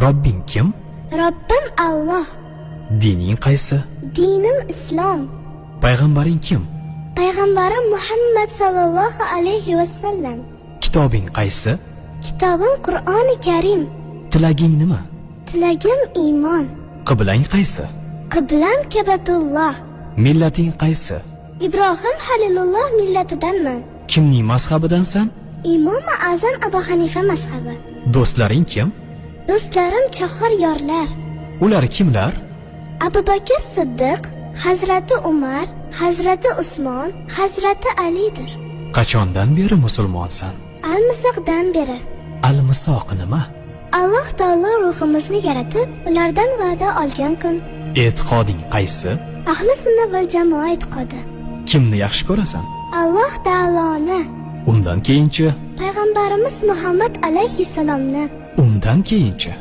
Robbing kim? Robbim Alloh. Dining qaysi? Dinim Islom. Payg'ambaring kim? Payg'ambarim Muhammad sallallohu alayhi vasallam. Kitobing qaysi? Kitobim Qur'oni Karim. Tilaging nima? Tilagim iymon. Qiblang qaysi? Qiblam Kabatulloh. Millating qaysi? Ibrohim Halilulloh millatidanman. Kimning mazhabidansan? Imom Azam Abu Hanifa mazhabi. Do'stlaring kim? Do'stlarim chahor yorlar. Ular kimlar? Abu Bakr Siddiq, Hazrati Umar, Hazrati Usmon, Hazrati Alidir. Qachondan beri musulmonsan? Al-Misoqdan beri. Al-Misoq nima? Alloh taolo ruhimizni yaratib, ulardan va'da olgan kun. E'tiqoding qaysi? Ahli sunna val jamoa e'tiqodi. Kimni yaxshi ko'rasan? Alloh taoloni. Undan keyinchi? Payg'ambarimiz Muhammad alayhissalomni. Undan keyinchi?